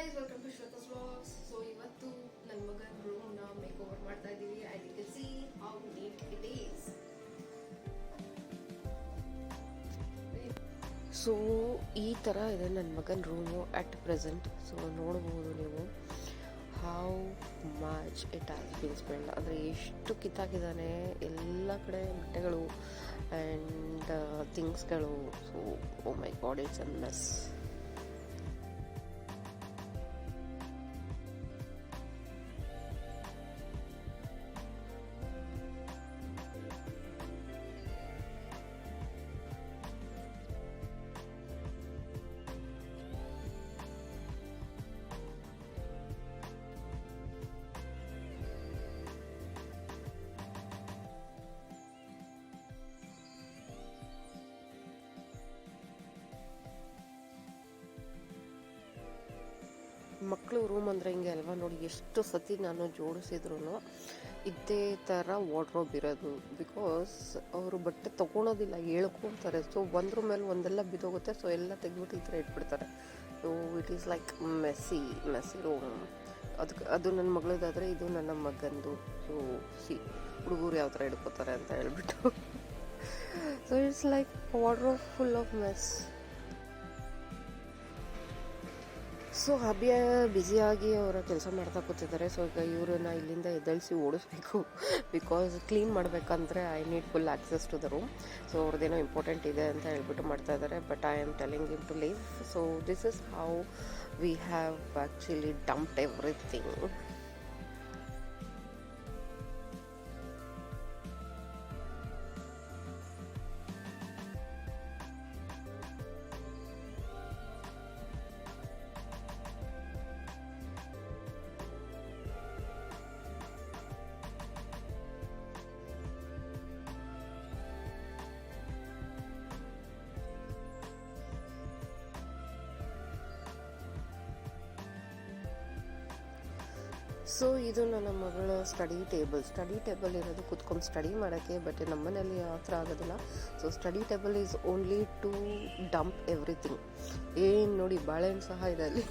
Guys, welcome to Shweta's vlogs. So ಇವತ್ತು ನನ್ನ ಮಗನ ರೂಮ್ನ ಮೇಕ್ ಓವರ್ ಮಾಡ್ತಾ ಇದ್ದೀವಿ. And you can see how neat it is. So ಈ ಥರ ಇದೆ ನನ್ನ ಮಗನ ರೂಮು ಅಟ್ ಪ್ರೆಸೆಂಟ್. ಸೊ ನೋಡ್ಬೋದು ನೀವು how much it has been spend. ಅಂದರೆ ಎಷ್ಟು ಕಿತ್ತಾಕಿದ್ದಾನೆ, ಎಲ್ಲ ಕಡೆ ಬಟ್ಟೆಗಳು ಆ್ಯಂಡ್ ಥಿಂಗ್ಸ್ಗಳು. So oh my god, it's a mess. ಮಕ್ಕಳು ರೂಮ್ ಅಂದರೆ ಹಿಂಗೆ ಅಲ್ವಾ, ನೋಡಿ ಎಷ್ಟು ಸತಿ ನಾನು ಜೋಡಿಸಿದ್ರು ಇದೇ ಥರ ವಾರ್ಡ್ರೋಬ್ ಇರೋದು. ಬಿಕಾಸ್ ಅವರು ಬಟ್ಟೆ ತೊಗೊಳೋದಿಲ್ಲ, ಹೇಳ್ಕೊತಾರೆ. ಸೊ ಒಂದ್ರ ಮೇಲೆ ಒಂದೆಲ್ಲ ಬಿದ್ದೋಗುತ್ತೆ. ಸೊ ಎಲ್ಲ ತೆಗೆದ್ಬಿಟ್ಟು ಈ ಥರ ಇಟ್ಬಿಡ್ತಾರೆ. So it is like messy room. ಅದು ನನ್ನ ಮಗಳದಾದರೆ ಇದು ನನ್ನ ಮಗಂದು. ಸೊ ಹುಡುಗರು ಯಾವ ಥರ ಹಿಡ್ಕೋತಾರೆ ಅಂತ ಹೇಳ್ಬಿಟ್ಟು. So it's like wardrobe full of mess. So ಹಬ್ಬಿಯ ಬ್ಯುಸಿಯಾಗಿ ಅವರ ಕೆಲಸ ಮಾಡ್ತಾ ಕೂತಿದ್ದಾರೆ. ಸೊ ಈಗ ಇವ್ರನ್ನ ಇಲ್ಲಿಂದ ಎದ್ದೇಳಿಸಿ ಓಡಿಸ್ಬೇಕು. ಬಿಕಾಸ್ ಕ್ಲೀನ್ ಮಾಡಬೇಕಂದ್ರೆ I need full access to the room. So ಅವ್ರದ್ದೇನೋ ಇಂಪಾರ್ಟೆಂಟ್ ಇದೆ ಅಂತ ಹೇಳ್ಬಿಟ್ಟು ಮಾಡ್ತಾ ಇದ್ದಾರೆ. But I am telling him to leave. So this is how we have actually dumped everything. So ಇದು ನನ್ನ ಮಗಳ ಸ್ಟಡಿ ಟೇಬಲ್ ಇರೋದು ಕೂತ್ಕೊಂಡು ಸ್ಟಡಿ ಮಾಡೋಕ್ಕೆ. ಬಟ್ ನಮ್ಮನೇಲಿ ಆ ಥರ ಆಗೋದಿಲ್ಲ. So study table is only to dump everything. ಏನು ನೋಡಿ, ಬಾಳೆಹಣ್ಣು ಸಹ ಇದೆ ಅಲ್ಲಿ.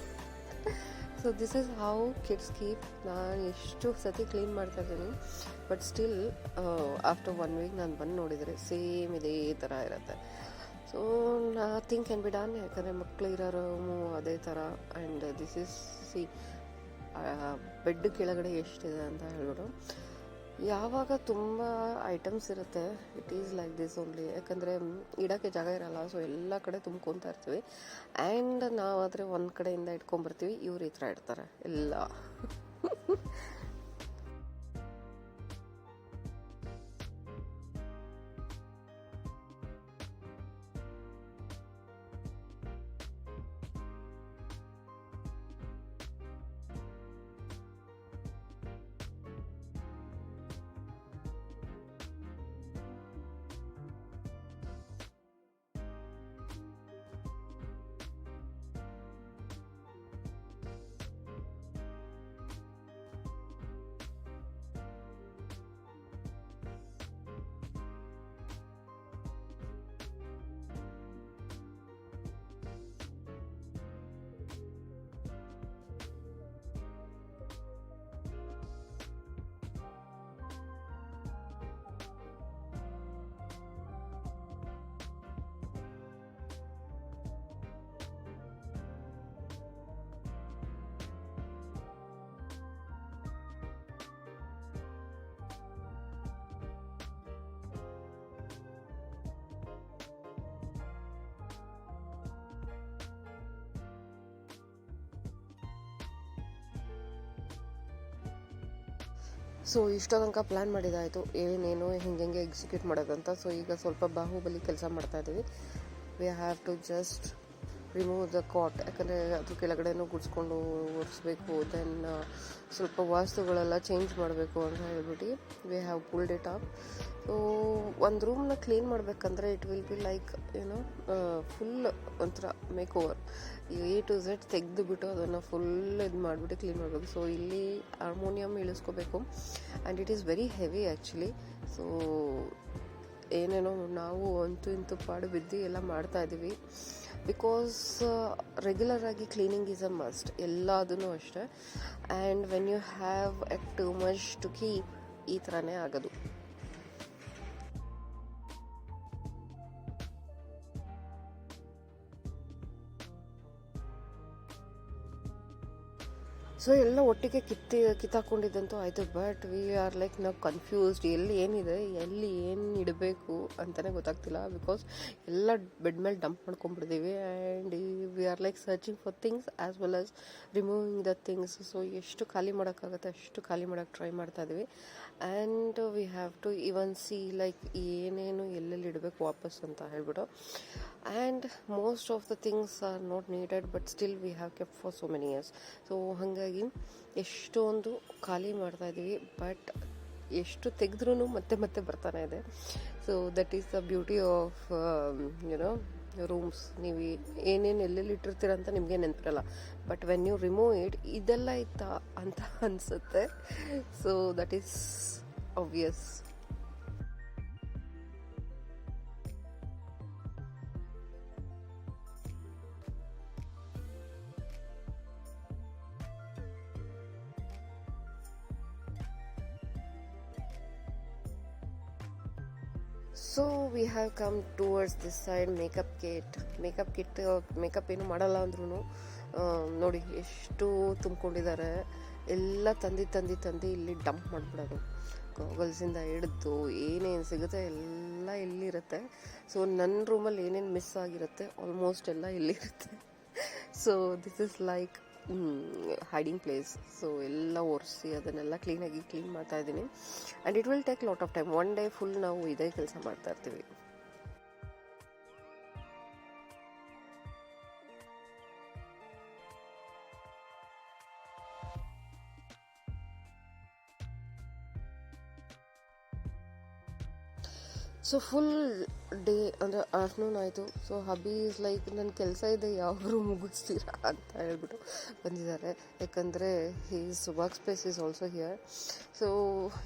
So this is how kids keep. ನಾನು ಎಷ್ಟು ಸತಿ ಕ್ಲೀನ್ ಮಾಡ್ತಾ ಇದ್ದೀನಿ, ಬಟ್ ಸ್ಟಿಲ್ ಆಫ್ಟರ್ 1 ವೀಕ್ ನಾನು ಬಂದು ನೋಡಿದರೆ ಸೇಮ್ ಇದೇ ಥರ ಇರುತ್ತೆ. So nothing can be done. ಯಾಕಂದರೆ ಮಕ್ಕಳು ಇರೋ ರೂಮು ಅದೇ ಥರ. ಆ್ಯಂಡ್ ದಿಸ್ ಈಸ್ ಬೆಡ್ ಕೆಳಗಡೆ ಎಷ್ಟಿದೆ ಅಂತ ಹೇಳ್ಬಿಟ್ಟು. ಯಾವಾಗ ತುಂಬ ಐಟಮ್ಸ್ ಇರುತ್ತೆ, it is like this only. ಯಾಕಂದರೆ ಇಡೋಕ್ಕೆ ಜಾಗ ಇರಲ್ಲ. ಸೊ ಎಲ್ಲ ಕಡೆ ತುಂಬ್ಕೊತಾ ಇರ್ತೀವಿ. ಆ್ಯಂಡ್ ನಾವಾದರೆ ಒಂದು ಕಡೆಯಿಂದ ಇಟ್ಕೊಂಬರ್ತೀವಿ, ಇವ್ರು ಈ ಥರ ಇಡ್ತಾರೆ ಎಲ್ಲ. ಸೊ ಇಷ್ಟೋ ತನಕ ಪ್ಲ್ಯಾನ್ ಮಾಡಿದ್ದಾಯಿತು, ಏನೇನು ಹೆಂಗೆ ಎಕ್ಸಿಕ್ಯೂಟ್ ಮಾಡೋದಂತ. ಸೊ ಈಗ ಸ್ವಲ್ಪ ಬಾಹುಬಲಿ ಕೆಲಸ ಮಾಡ್ತಾಯಿದ್ದೀವಿ. We have to just remove the cot. ಯಾಕಂದರೆ ಅದ್ರ ಕೆಳಗಡೆನೂ ಗುಡಿಸ್ಕೊಂಡು ಒರೆಸ್ಬೇಕು. ದೆನ್ ಸ್ವಲ್ಪ ವಾಸ್ತುಗಳೆಲ್ಲ ಚೇಂಜ್ ಮಾಡಬೇಕು ಅಂತ ಹೇಳ್ಬಿಟ್ಟು we have pulled it up. So ಒಂದು ರೂಮ್ನ ಕ್ಲೀನ್ ಮಾಡಬೇಕಂದ್ರೆ ಇಟ್ ವಿಲ್ ಬಿ ಲೈಕ್ ಏನೋ ಫುಲ್ ಒಂಥರ makeover. A to Z ತೆಗೆದುಬಿಟ್ಟು ಅದನ್ನು ಫುಲ್ ಇದು ಮಾಡಿಬಿಟ್ಟು ಕ್ಲೀನ್ ಮಾಡಬೇಕು. ಸೊ ಇಲ್ಲಿ ಹಾರ್ಮೋನಿಯಮ್ ಇಳಿಸ್ಕೋಬೇಕು. And it is very heavy actually. So ಏನೇನೋ ನಾವು ಅಂತೂ ಇಂತೂ ಪಾಡು ಬಿದ್ದು ಎಲ್ಲ ಮಾಡ್ತಾಯಿದ್ದೀವಿ. ಬಿಕಾಸ್ ರೆಗ್ಯುಲರ್ ಆಗಿ ಕ್ಲೀನಿಂಗ್ ಈಸ್ ಅ ಮಸ್ಟ್ ಎಲ್ಲದೂ ಅಷ್ಟೇ. And when you have at too much to keep ಈ ಥರನೇ ಆಗೋದು. ಸೊ ಎಲ್ಲ ಒಟ್ಟಿಗೆ ಕಿತ್ತಾಕೊಂಡಿದ್ದಂತೂ ಆಯಿತು. ಬಟ್ ವಿ ಆರ್ ಲೈಕ್ ನಾವು ಕನ್ಫ್ಯೂಸ್ಡ್, ಎಲ್ಲಿ ಏನಿದೆ, ಎಲ್ಲಿ ಏನು ಇಡಬೇಕು ಅಂತಲೇ ಗೊತ್ತಾಗ್ತಿಲ್ಲ. ಬಿಕಾಸ್ ಎಲ್ಲ ಬೆಡ್ ಮೇಲೆ ಡಂಪ್ ಮಾಡ್ಕೊಂಡ್ಬಿಟ್ಟಿದ್ದೀವಿ. And we are like searching for things as well as removing the things. So ಎಷ್ಟು ಖಾಲಿ ಮಾಡೋಕ್ಕಾಗುತ್ತೆ ಅಷ್ಟು ಖಾಲಿ ಮಾಡೋಕ್ಕೆ ಟ್ರೈ ಮಾಡ್ತಾಯಿದ್ವಿ. And we have to even see like ಏನೇನು ಎಲ್ಲೆಲ್ಲಿ ಇಡಬೇಕು ವಾಪಸ್ ಅಂತ ಹೇಳ್ಬಿಟ್ಟು. And most of the things are not needed but still we have kept for so many years. So ಹಾಗಾಗಿ ಎಷ್ಟೊಂದು ಖಾಲಿ ಮಾಡ್ತಾಯಿದ್ದೀವಿ, ಬಟ್ ಎಷ್ಟು ತೆಗೆದ್ರೂ ಮತ್ತೆ ಮತ್ತೆ ಬರ್ತಾನೆ ಇದೆ. So that is the beauty of you know rooms. ನೀವು ಏನೇನು ಎಲ್ಲೆಲ್ಲಿ ಇಟ್ಟಿರ್ತೀರ ಅಂತ ನಿಮಗೆ ನೆನಪಿರಲ್ಲ, but when you remove it ಇದೆಲ್ಲ ಇತ್ತಾ ಅಂತ ಅನಿಸುತ್ತೆ. So that is obvious. So we have come towards this side makeup kit. Makeup ಏನು ಮಾಡಲ್ಲ ಅಂದ್ರೂ ನೋಡಿ ಎಷ್ಟು ತುಂಬಿಕೊಂಡಿದ್ದಾರೆ. ಎಲ್ಲ ತಂದು ಇಲ್ಲಿ ಡಂಪ್ ಮಾಡಿಬಿಡೋದು. ಗಾಗಲ್ಸಿಂದ ಹಿಡಿದು ಏನೇನು ಸಿಗುತ್ತೆ ಎಲ್ಲ ಇಲ್ಲಿರುತ್ತೆ. ಸೊ ನನ್ನ ರೂಮಲ್ಲಿ ಏನೇನು ಮಿಸ್ ಆಗಿರುತ್ತೆ ಆಲ್ಮೋಸ್ಟ್ ಎಲ್ಲ ಇಲ್ಲಿರುತ್ತೆ. So this is like hiding place. So ಎಲ್ಲ ಒರೆಸಿ ಅದನ್ನೆಲ್ಲ ಕ್ಲೀನ್ ಮಾಡ್ತಾ ಇದ್ದೀನಿ. And it will take lot of time. One day full ನಾವು ಇದೇ ಕೆಲಸ ಮಾಡ್ತಾ ಇರ್ತೀವಿ. ಸೊ ಫುಲ್ ಡೇ ಅಂದರೆ ಆಫ್ಟರ್ನೂನ್ ಆಯಿತು. ಸೊ ಹಬಿ ಈಸ್ ಲೈಕ್ ನನ್ನ ಕೆಲಸ ಇದೆ ಯಾವಾಗೂ ಮುಗಿಸ್ತೀರಾ ಅಂತ ಹೇಳ್ಬಿಟ್ಟು ಬಂದಿದ್ದಾರೆ. ಯಾಕಂದರೆ his work space is also here. So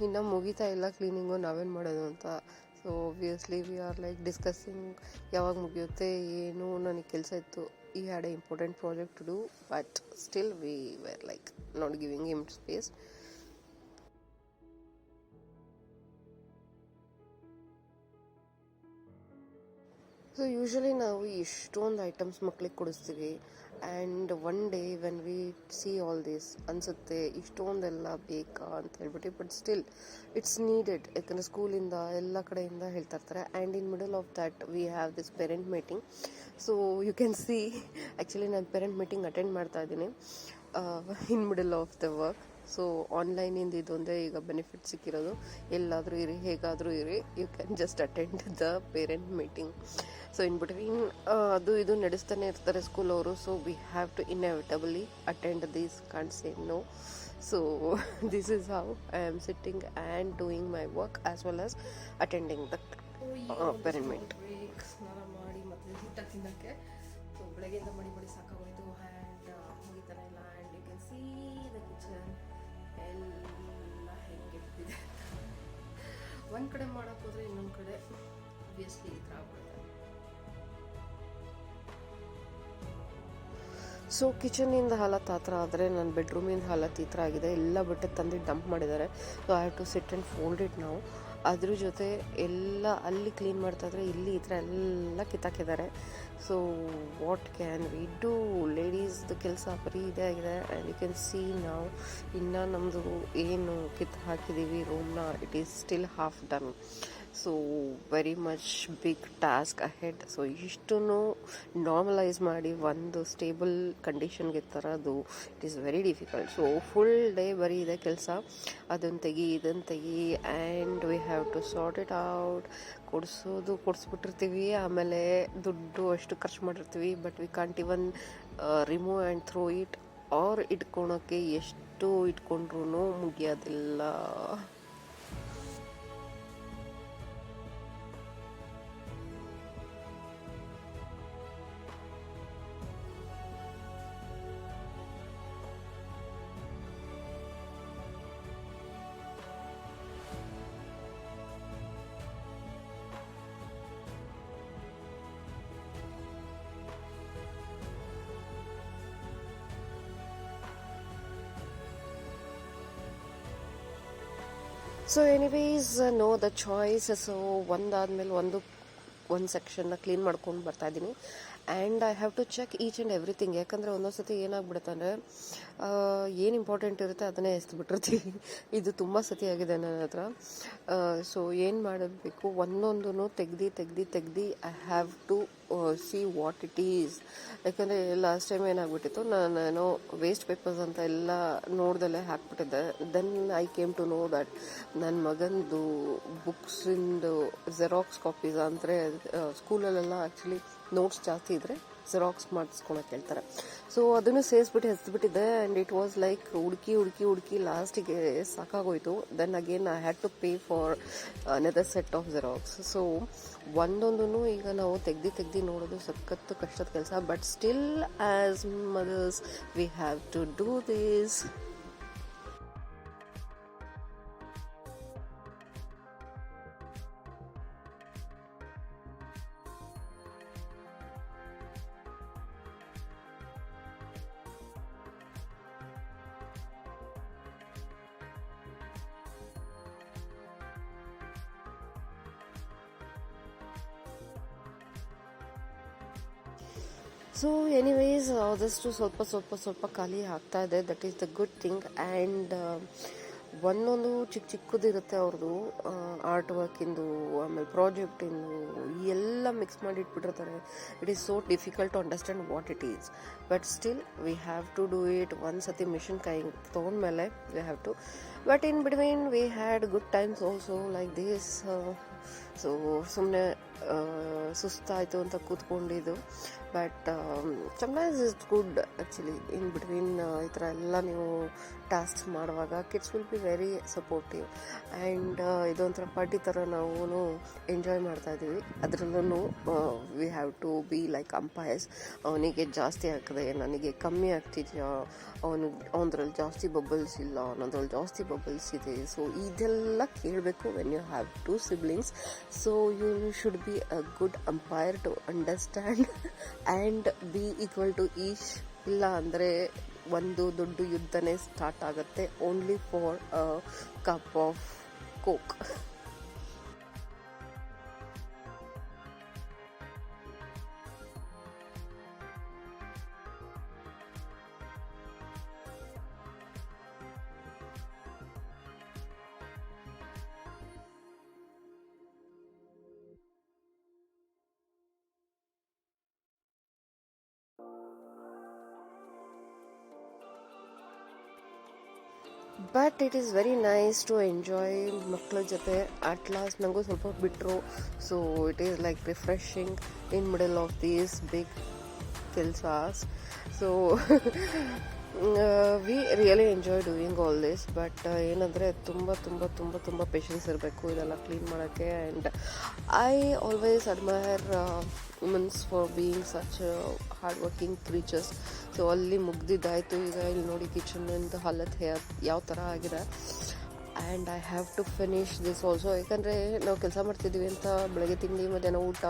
ಇನ್ನೂ ಮುಗಿತಾ ಇಲ್ಲ ಕ್ಲೀನಿಂಗು, ನಾವೇನು ಮಾಡೋದು ಅಂತ. So obviously we are like discussing ಯಾವಾಗ ಮುಗಿಯುತ್ತೆ ಏನು. ನನಗೆ ಕೆಲಸ ಇತ್ತು, he had a important project to do, but still we were like not giving him space. So usually ನಾವು ಇಷ್ಟೊಂದು ಐಟಮ್ಸ್ ಮಕ್ಳಿಗೆ ಕೊಡಿಸ್ತೀವಿ. And one day when we see all this ಅನಿಸುತ್ತೆ ಇಷ್ಟೊಂದೆಲ್ಲ ಬೇಕಾ ಅಂತ ಹೇಳ್ಬಿಟ್ಟು. But still it's needed. ಯಾಕಂದರೆ ಸ್ಕೂಲಿಂದ ಎಲ್ಲ ಕಡೆಯಿಂದ ಹೇಳ್ತಾ ಇರ್ತಾರೆ. And in middle of that we have this parent meeting. So you can see actually ನಾನು ಪೇರೆಂಟ್ ಮೀಟಿಂಗ್ ಅಟೆಂಡ್ ಮಾಡ್ತಾ ಇದ್ದೀನಿ in middle of the work. So ಆನ್ಲೈನಿಂದ ಇದೊಂದೇ ಈಗ ಬೆನಿಫಿಟ್ ಸಿಕ್ಕಿರೋದು. ಎಲ್ಲಾದರೂ ಇರಿ, ಹೇಗಾದರೂ ಇರಿ, you can just attend the parent meeting. So in between ಅದು ಇದು ನಡೆಸ್ತಾನೆ ಇರ್ತಾರೆ ಸ್ಕೂಲವರು. So we have to inevitably attend these, can't say no. So this is how I am sitting and doing my work as well as attending the parent meet. ಸ್ನಾನ ಮಾಡಿ ಮತ್ತು ಊಟ ತಿನ್ನೋಕ್ಕೆ. ಸೊ ಬೆಳಗ್ಗೆಯಿಂದ ಮಡಿ ಸಾಕಾಗೋಯ್ತು. ಆ್ಯಂಡ್ ಮುಗಿತಾನೆ ಇಲ್ಲ. And you can see the kitchen ಎಲ್ಲ ಹೆಂಗೆ ಇಟ್ಟಿದೆ. ಒಂದು ಕಡೆ ಮಾಡೋಕ್ಕೆ ಹೋದರೆ ಇನ್ನೊಂದು ಕಡೆ ಆಬ್ವಿಯಸ್ಲಿ ಈ ಥರ ಆಗ್ಬಿಡುತ್ತೆ. ಸೊ ಕಿಚನಿಂದ ಹಾಲತ್ ಆ ಥರ ಆದರೆ ನನ್ನ ಬೆಡ್ರೂಮಿಂದ ಹಾಲತ್ ಈ ಥರ ಆಗಿದೆ. ಎಲ್ಲ ಬಟ್ಟೆ ತಂದು ಡಂಪ್ ಮಾಡಿದ್ದಾರೆ. So I have to sit and fold it ನಾವು. ಅದ್ರ ಜೊತೆ ಎಲ್ಲ ಅಲ್ಲಿ ಕ್ಲೀನ್ ಮಾಡ್ತಾಯಿದ್ರೆ ಇಲ್ಲಿ ಈ ಥರ ಎಲ್ಲ ಕಿತ್ತಾಕಿದ್ದಾರೆ. So what can we do? ಲೇಡೀಸ್ದು ಕೆಲಸ ಬರೀ ಇದೇ ಆಗಿದೆ. ಆ್ಯಂಡ್ ಯು ಕ್ಯಾನ್ ಸಿ ನಾವು ಇನ್ನು ನಮ್ಮದು ಏನು ಕಿತ್ತು ಹಾಕಿದ್ದೀವಿ ರೂಮ್ನ, it is still half done. So very much big task ahead. So ಇಷ್ಟು ನಾರ್ಮಲೈಸ್ ಮಾಡಿ ಒಂದು ಸ್ಟೇಬಲ್ ಕಂಡೀಷನ್ಗೆ ತರೋದು it is very difficult. So full day ಬರೀ ಇದೆ ಕೆಲಸ. ಅದನ್ನು ತೆಗಿ, ಇದನ್ನು ತೆಗಿ, and we have to sort it out. ಕೊಡಿಸ್ಬಿಟ್ಟಿರ್ತೀವಿ, ಆಮೇಲೆ ದುಡ್ಡು ಅಷ್ಟು ಖರ್ಚು ಮಾಡಿರ್ತೀವಿ. But we can't even remove and throw it. Or ಇಟ್ಕೊಳೋಕ್ಕೆ ಎಷ್ಟು ಇಟ್ಕೊಂಡ್ರೂ ಮುಗಿಯೋದಿಲ್ಲ. So anyways no the choice. So ಒಂದಾದ್ಮೇಲೆ ಒಂದು ಸೆಕ್ಷನ್ನ ಕ್ಲೀನ್ ಮಾಡ್ಕೊಂಡು ಬರ್ತಾ ಇದ್ದೀನಿ. And I have to check each and everything. ಯಾಕಂದರೆ ಒಂದೊಂದು ಸತಿ ಏನಾಗ್ಬಿಡುತ್ತೆ ಅಂದರೆ ಏನು ಇಂಪಾರ್ಟೆಂಟ್ ಇರುತ್ತೆ ಅದನ್ನೇ ಎಸ್ದುಬಿಟ್ಟಿರ್ತೀವಿ. ಇದು ತುಂಬ ಸತಿ ಆಗಿದೆ ನನ್ನ ಹತ್ರ. ಸೊ ಏನು ಮಾಡಬೇಕು, ಒಂದೊಂದೂ ತೆಗ್ದು I have to see what it is. ಯಾಕಂದರೆ ಲಾಸ್ಟ್ ಟೈಮ್ ಏನಾಗ್ಬಿಟ್ಟಿತ್ತು, ನಾನು ವೇಸ್ಟ್ ಪೇಪರ್ಸ್ ಅಂತ ಎಲ್ಲ ನೋಡ್ದಲ್ಲೇ ಹಾಕ್ಬಿಟ್ಟಿದ್ದೆ. Then I came to know that ನನ್ನ ಮಗಂದು ಬುಕ್ಸಿಂದು ಜೆರಾಕ್ಸ್ ಕಾಪೀಸ್ ಅಂದರೆ ಸ್ಕೂಲಲ್ಲೆಲ್ಲ ಆ್ಯಕ್ಚುಲಿ ನೋಟ್ಸ್ ಜಾಸ್ತಿ ಇದ್ದರೆ ಜೆರಾಕ್ಸ್ ಮಾಡಿಸ್ಕೊಳಕ್ಕೆ ಹೇಳ್ತಾರೆ. ಸೊ ಅದನ್ನು ಸೇರಿಸ್ಬಿಟ್ಟು ಹೆಸ್ಬಿಟ್ಟಿದ್ದೆ. ಆ್ಯಂಡ್ ಇಟ್ ವಾಸ್ ಲೈಕ್ ಹುಡುಕಿ ಲಾಸ್ಟಿಗೆ ಸಾಕಾಗೋಯ್ತು. Then again I had to pay for another set of xerox. So ಒಂದೊಂದೂ ಈಗ ನಾವು ತೆಗ್ದು ನೋಡೋದು ಸಖತ್ತು ಕಷ್ಟದ ಕೆಲಸ. But still as mothers we have to do this. So anyways ಆದಷ್ಟು ಸ್ವಲ್ಪ ಖಾಲಿ ಆಗ್ತಾ ಇದೆ. That is the good thing. And ಒಂದೊಂದು ಚಿಕ್ಕದಿರುತ್ತೆ ಅವ್ರದ್ದು ಆರ್ಟ್ ವರ್ಕಿಂದು, ಆಮೇಲೆ ಪ್ರಾಜೆಕ್ಟಿಂದು ಎಲ್ಲ ಮಿಕ್ಸ್ ಮಾಡಿ ಇಟ್ಬಿಟ್ಟಿರ್ತಾರೆ. It is so difficult to understand what it is. But still we have to do it. ಒಂದು ಸತಿ ಮಿಷಿನ್ ಕೈ ತೊಗೊಂಡ್ಮೇಲೆ we have to. But in between we had good times also like this. So ಸುಮ್ಮನೆ ಸುಸ್ತಾಯಿತು ಅಂತ ಕೂತ್ಕೊಂಡಿದ್ದು. But sometimes it's good actually. In between ಈ ಥರ ಎಲ್ಲ ನೀವು ಟಾಸ್ಕ್ಸ್ ಮಾಡುವಾಗ kids will be very supportive. And ಇದೊಂಥರ ಪಾರ್ಟಿ ಥರ ನಾವು ಎಂಜಾಯ್ ಮಾಡ್ತಾಯಿದ್ದೀವಿ. ಅದರಲ್ಲೂ V have to be like umpires. ಅವನಿಗೆ ಜಾಸ್ತಿ ಆಗ್ತದೆ, ನನಗೆ ಕಮ್ಮಿ ಆಗ್ತಿದೆಯಾ, ಅವನದ್ರಲ್ಲಿ ಜಾಸ್ತಿ ಬಬಲ್ಸ್ ಇಲ್ಲ, ಅನ್ನೋದ್ರಲ್ಲಿ ಜಾಸ್ತಿ ಬಬಲ್ಸ್ ಇದೆ. ಸೊ ಇದೆಲ್ಲ ಕೇಳಬೇಕು when you have two siblings. So you should be a good umpire to understand and be equal to each. ಇಲ್ಲ ಅಂದರೆ ಒಂದು ದೊಡ್ಡ ಯುದ್ಧನೇ ಸ್ಟಾರ್ಟ್ ಆಗುತ್ತೆ only for a cup of coke. But it is very nice to enjoy ಮಕ್ಕಳ ಜೊತೆ. At last ನನಗೂ ಸ್ವಲ್ಪ ಬಿಟ್ಟರು. So it is like refreshing in middle of these big ಕೆಲ್ಸಾಸ್. So we really enjoy doing all this. But ಏನಂದರೆ ತುಂಬ patience ಇರಬೇಕು ಇದೆಲ್ಲ ಕ್ಲೀನ್ ಮಾಡೋಕ್ಕೆ. And I always admire womens for being such hard working creatures. So ಅಲ್ಲಿ ಮುಗ್ದಿದ್ದಾಯಿತು. ಈಗ ಇಲ್ಲಿ ನೋಡಿ ಕಿಚನಿಂದ ಹಾಲತ್ ಯಾವ ಥರ ಆಗಿದೆ. And I have to finish this also. ಯಾಕಂದರೆ ನಾವು ಕೆಲಸ ಮಾಡ್ತಿದ್ದೀವಿ ಅಂತ ಬೆಳಗ್ಗೆ ತಿಂಡಿ ಮಧ್ಯಾಹ್ನ ಊಟ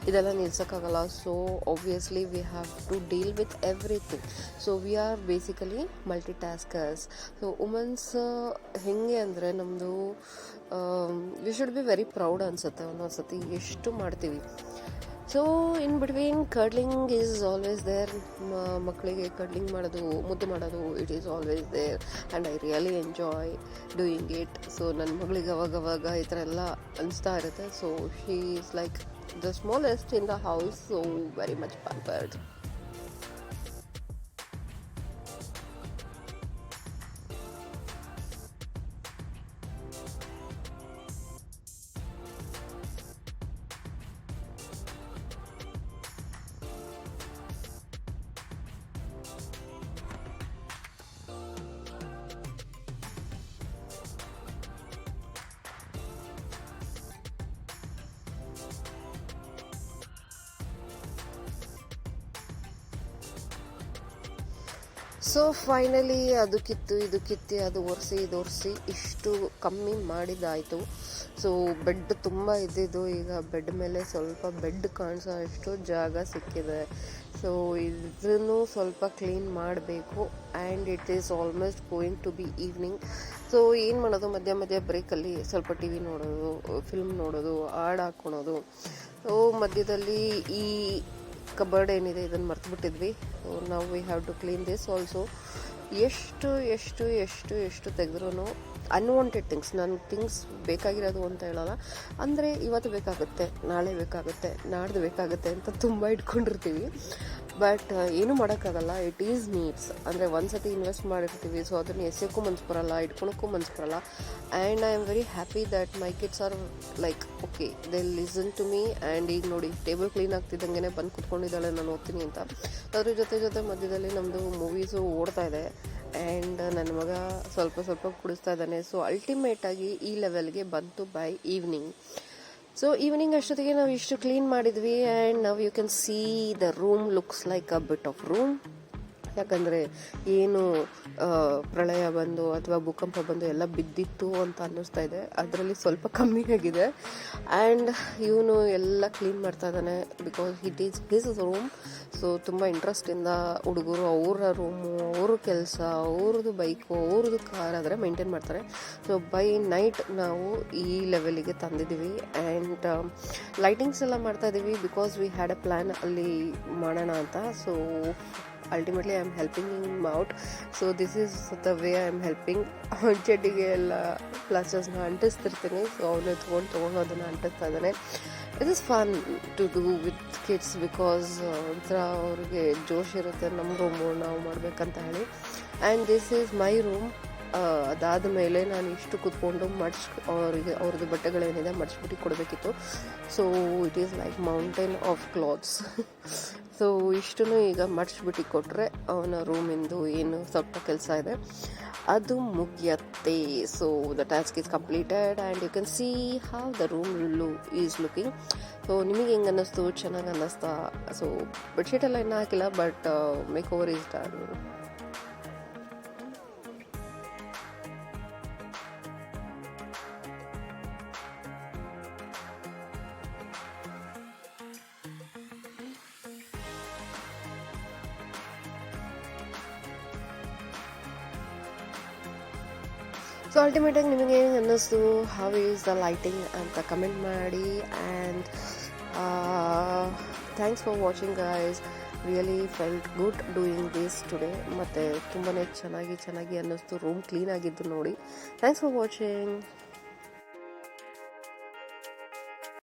ಇದೆಲ್ಲ ನಿಲ್ಸೋಕ್ಕಾಗಲ್ಲ. So obviously we have to deal with everything. So we are basically multitaskers. So women's ಹೇಗೆ ಅಂದರೆ ನಮ್ಮದು we should be very proud ಅನಿಸುತ್ತೆ ಒಂದೊಂದು ಸತಿ ಎಷ್ಟು ಮಾಡ್ತೀವಿ. So in between cuddling is always there. ಮಕ್ಕಳಿಗೆ ಕರ್ಡ್ಲಿಂಗ್ ಮಾಡೋದು, ಮುದ್ದು ಮಾಡೋದು, it is always there. And I really enjoy doing it. So ನನ್ನ ಮಗಳಿಗೆ ಅವಾಗವಾಗ ಈ ಥರ ಎಲ್ಲ ಅನಿಸ್ತಾ ಇರುತ್ತೆ. So she is like the smallest in the house. So very much pampered. So finally ಅದು ಕಿತ್ತು ಇದು ಕಿತ್ತಿ ಅದು ಒರೆಸಿ ಇದು ಒರೆಸಿ ಇಷ್ಟು ಕಮ್ಮಿ ಮಾಡಿದ್ದಾಯಿತು. ಸೊ ಬೆಡ್ ತುಂಬ ಇದ್ದಿದ್ದು ಈಗ ಬೆಡ್ ಮೇಲೆ ಸ್ವಲ್ಪ ಬೆಡ್ ಕಾಣಿಸೋ ಅಷ್ಟು ಜಾಗ ಸಿಕ್ಕಿದೆ. ಸೊ ಇದನ್ನು ಸ್ವಲ್ಪ ಕ್ಲೀನ್ ಮಾಡಬೇಕು. And it is almost going to be evening. So ಏನು ಮಾಡೋದು, ಮಧ್ಯ ಮಧ್ಯ ಬ್ರೇಕಲ್ಲಿ ಸ್ವಲ್ಪ ಟಿ ವಿ ನೋಡೋದು, ಫಿಲ್ಮ್ ನೋಡೋದು, ಹಾಡು ಹಾಕ್ಕೊಳೋದು. ಸೊ ಮಧ್ಯದಲ್ಲಿ ಈ ಕಬರ್ಡ್ ಏನಿದೆ ಇದನ್ನು ಮರ್ತುಬಿಟ್ಟಿದ್ವಿ. ಸೊ ನಾವು we have to clean this also. ಎಷ್ಟು ಎಷ್ಟು ಎಷ್ಟು ಎಷ್ಟು ತೆಗೆದ್ರೂ ಅನ್ವಾಂಟೆಡ್ ಥಿಂಗ್ಸ್, ನನ್ನ ಥಿಂಗ್ಸ್ ಬೇಕಾಗಿರೋದು ಅಂತ ಹೇಳೋಲ್ಲ, ಅಂದರೆ ಇವತ್ತು ಬೇಕಾಗುತ್ತೆ, ನಾಳೆ ಬೇಕಾಗುತ್ತೆ, ನಾಡ್ದು ಬೇಕಾಗುತ್ತೆ ಅಂತ ತುಂಬ ಇಟ್ಕೊಂಡಿರ್ತೀವಿ. ಬಟ್ ಏನೂ ಮಾಡೋಕ್ಕಾಗಲ್ಲ, ಇಟ್ ಈಸ್ ನೀಡ್ಸ್. ಅಂದರೆ ಒಂದು ಸತಿ ಇನ್ವೆಸ್ಟ್ ಮಾಡಿರ್ತೀವಿ, ಸೊ ಅದನ್ನು ಎಸೆಯೋಕ್ಕೂ ಮನ್ಸು ಬರೋಲ್ಲ, ಇಟ್ಕೊಳಕ್ಕೂ ಮನ್ಸು ಬರೋಲ್ಲ. And I am very happy that my kids are like okay, they listen to me. And ಈಗ ನೋಡಿ ಟೇಬಲ್ ಕ್ಲೀನ್ ಆಗ್ತಿದ್ದಂಗೆ ಬಂದು ಕೂತ್ಕೊಂಡಿದ್ದಾಳೆ ನಾನು ಓದ್ತೀನಿ ಅಂತ. ಅದ್ರ ಜೊತೆ ಮಧ್ಯದಲ್ಲಿ ನಮ್ಮದು ಮೂವೀಸು ಓಡ್ತಾ ಇದೆ. ಆ್ಯಂಡ್ ನನ್ನ ಮಗ ಸ್ವಲ್ಪ ಕುಡಿಸ್ತಾ ಇದ್ದಾನೆ. ಸೊ ಅಲ್ಟಿಮೇಟಾಗಿ ಈ ಲೆವೆಲ್ಗೆ ಬಂತು ಬೈ ಈವ್ನಿಂಗ್. ಸೊ ಈವ್ನಿಂಗ್ ಅಷ್ಟೊತ್ತಿಗೆ ನಾವು ಇಷ್ಟು ಕ್ಲೀನ್ ಮಾಡಿದ್ವಿ. ಆ್ಯಂಡ್ ನಾವು you can see the room looks like a bit of room. ಯಾಕಂದರೆ ಏನು ಪ್ರಳಯ ಬಂದು ಅಥವಾ ಭೂಕಂಪ ಬಂದು ಎಲ್ಲ ಬಿದ್ದಿತ್ತು ಅಂತ ಅನ್ನಿಸ್ತಾ ಇದೆ, ಅದರಲ್ಲಿ ಸ್ವಲ್ಪ ಕಮ್ಮಿ ಆಗಿದೆ. ಆ್ಯಂಡ್ ಇವನು ಎಲ್ಲ ಕ್ಲೀನ್ ಮಾಡ್ತಾ ಇದ್ದಾನೆ, because it is his room. So ತುಂಬ ಇಂಟ್ರೆಸ್ಟಿಂದ ಹುಡುಗರು ಅವರ ರೂಮು, ಅವ್ರ ಕೆಲಸ, ಅವ್ರದ್ದು ಬೈಕು, ಅವ್ರದ್ದು ಕಾರ್ ಆದರೆ ಮೇಂಟೈನ್ ಮಾಡ್ತಾರೆ. ಸೊ ಬೈ ನೈಟ್ ನಾವು ಈ ಲೆವೆಲಿಗೆ ತಂದಿದ್ದೀವಿ. ಆ್ಯಂಡ್ ಲೈಟಿಂಗ್ಸ್ ಎಲ್ಲ ಮಾಡ್ತಾಯಿದ್ದೀವಿ, because we had a plan ಅಲ್ಲಿ ಮಾಡೋಣ ಅಂತ. So ultimately I am helping him out. So this is the way I am helping. ಚೆಡ್ಡಿಗೆ ಎಲ್ಲ ಪ್ಲಾಸ್ಟರ್ಸ್ನ ಅಂಟಿಸ್ತಿರ್ತೀನಿ. ಸೊ ಅವನು ತೊಗೊಂಡು ಅದನ್ನು ಅಂಟಿಸ್ತಾ ಇದ್ದಾನೆ. It is fun to do with kids, because ಒಂಥರ ಅವ್ರಿಗೆ ಜೋಶ್ ಇರುತ್ತೆ, ನಮ್ಮ ರೂಮು ನಾವು ಮಾಡಬೇಕಂತ ಹೇಳಿ. And this is my room. ಅದಾದ ಮೇಲೆ ನಾನು ಇಷ್ಟು ಕೂತ್ಕೊಂಡು ಅವ್ರದ್ದು ಬಟ್ಟೆಗಳೇನಿದೆ ಮಡಿಸ್ಬಿಟ್ಟು ಕೊಡಬೇಕಿತ್ತು. So it is like mountain of clothes. So ಇಷ್ಟು ಈಗ ಮಡಿಸ್ಬಿಟ್ಟು ಕೊಟ್ಟರೆ ಅವನ ರೂಮಿಂದು ಏನು ಸ್ವಲ್ಪ ಕೆಲಸ ಇದೆ ಅದು ಮುಗಿಯತ್ತೆ. So the task is completed and you can see how the room is looking. So ನಿಮಗೆ ಹೆಂಗೆ ಅನ್ನಿಸ್ತು? ಚೆನ್ನಾಗಿ ಅನ್ನಿಸ್ತಾ? ಸೊ ಬೆಡ್ಶೀಟ್ ಎಲ್ಲ ಇನ್ನೂ ಹಾಕಿಲ್ಲ, but makeover is done. So ಅಲ್ಟಿಮೇಟಾಗಿ ನಿಮಗೆ ಏನು ಅನ್ನಿಸ್ತು, ಹೌ ಈಸ್ ದ ಲೈಟಿಂಗ್ ಅಂತ ಕಮೆಂಟ್ ಮಾಡಿ. And thanks for watching guys. Really felt good doing this today. ಮತ್ತು ತುಂಬಾ ಚೆನ್ನಾಗಿ ಅನ್ನಿಸ್ತು ರೂಮ್ ಕ್ಲೀನ್ ಆಗಿದ್ದು ನೋಡಿ. Thanks for watching.